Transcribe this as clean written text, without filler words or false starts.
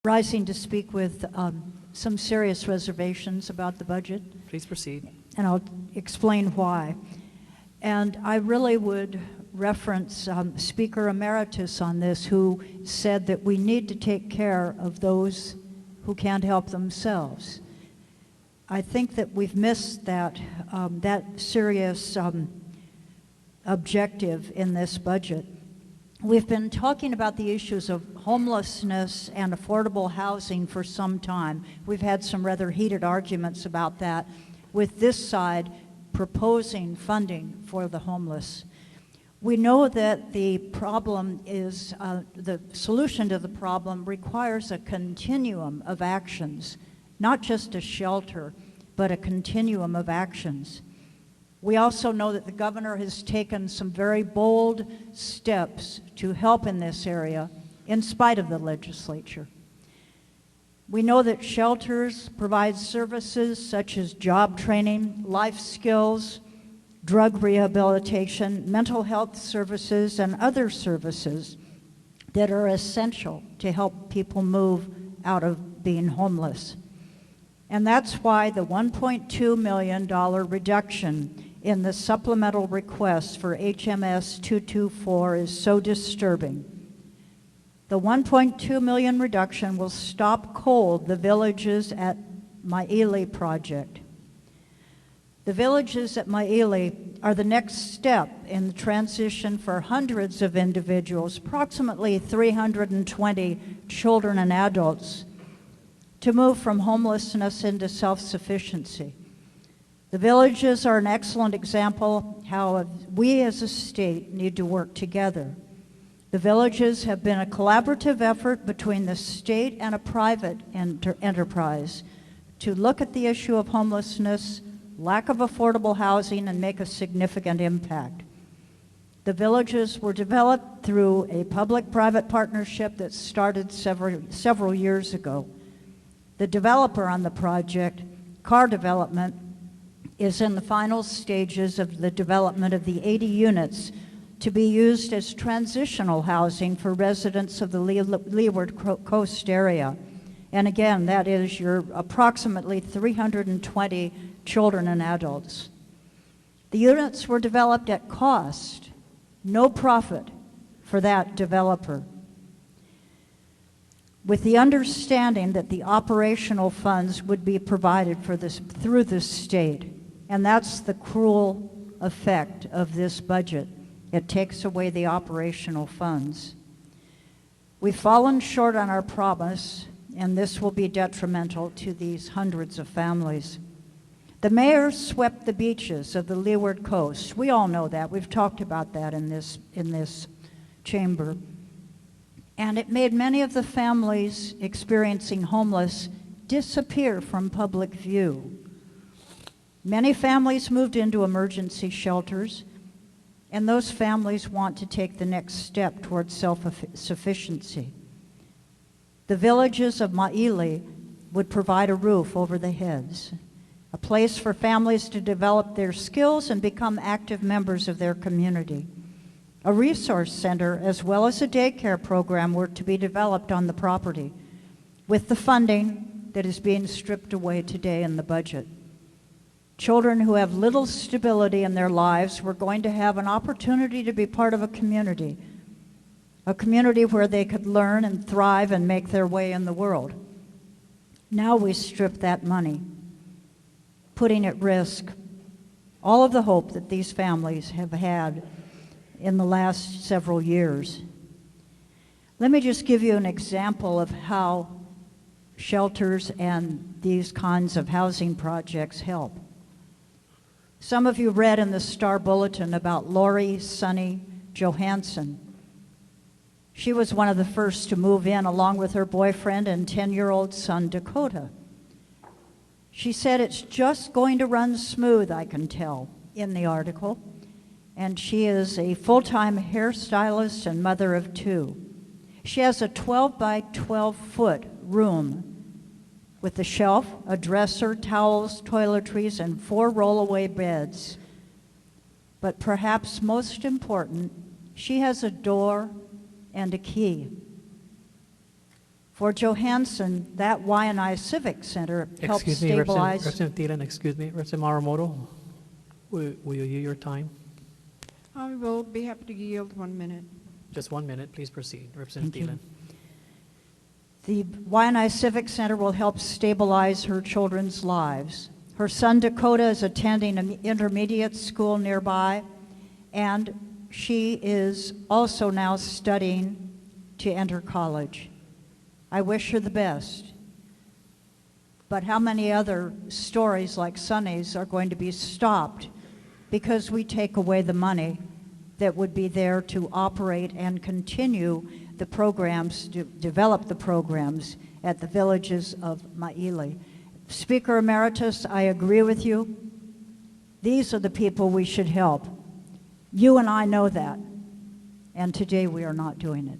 Rising to speak with some serious reservations about the budget. Please proceed. And I'll explain why. And I really would reference Speaker Emeritus on this, who said that we need to take care of those who can't help themselves. I think that we've missed that serious objective in this budget. We've been talking about the issues of homelessness and affordable housing for some time. We've had some rather heated arguments about that, with this side proposing funding for the homeless. We know that the problem is, the solution to the problem requires a continuum of actions, not just a shelter, but a continuum of actions. We also know that the governor has taken some very bold steps to help in this area, in spite of the legislature. We know that shelters provide services such as job training, life skills, drug rehabilitation, mental health services, and other services that are essential to help people move out of being homeless. And that's why the $1.2 million reduction in the supplemental request for HMS 224 is so disturbing. The $1.2 million reduction will stop cold the villages at Maile project. The villages at Maile are the next step in the transition for hundreds of individuals, approximately 320 children and adults, to move from homelessness into self-sufficiency. The villages are an excellent example how we as a state need to work together. The villages have been a collaborative effort between the state and a private enterprise to look at the issue of homelessness, lack of affordable housing, and make a significant impact. The villages were developed through a public-private partnership that started several years ago. The developer on the project, Car Development, is in the final stages of the development of the 80 units to be used as transitional housing for residents of the Leeward Coast area. And again, that is your approximately 320 children and adults. The units were developed at cost, no profit for that developer, with the understanding that the operational funds would be provided for this through the state. And that's the cruel effect of this budget. It takes away the operational funds. We've fallen short on our promise, and this will be detrimental to these hundreds of families. The mayor swept the beaches of the Leeward Coast. We all know that. We've talked about that in this chamber. And it made many of the families experiencing homeless disappear from public view. Many families moved into emergency shelters, and those families want to take the next step towards self-sufficiency. The villages of Maile would provide a roof over their heads, a place for families to develop their skills and become active members of their community. A resource center as well as a daycare program were to be developed on the property, with the funding that is being stripped away today in the budget. Children who have little stability in their lives were going to have an opportunity to be part of a community where they could learn and thrive and make their way in the world. Now we strip that money, putting at risk all of the hope that these families have had in the last several years. Let me just give you an example of how shelters and these kinds of housing projects help. Some of you read in the Star Bulletin about Lori Sunny Johansson. She was one of the first to move in along with her boyfriend and 10-year-old son, Dakota. She said, "It's just going to run smooth, I can tell," in the article. And she is a full-time hairstylist and mother of 2. She has a 12 by 12 foot room with a shelf, a dresser, towels, toiletries, and 4 roll-away beds. But perhaps most important, she has a door and a key. For Johansson, that Y&I Civic Center helps Excuse me, stabilize. Representative Thielen, excuse me. Representative Maramoto, will you yield your time? I will be happy to yield 1 minute. Just 1 minute, please proceed. Representative Thank Thielen. The Y&I Civic Center will help stabilize her children's lives. Her son Dakota is attending an intermediate school nearby, and she is also now studying to enter college. I wish her the best. But how many other stories like Sonny's are going to be stopped because we take away the money that would be there to operate and continue the programs, to develop the programs at the villages of Maile. Speaker Emeritus, I agree with you. These are the people we should help. You and I know that, and today we are not doing it.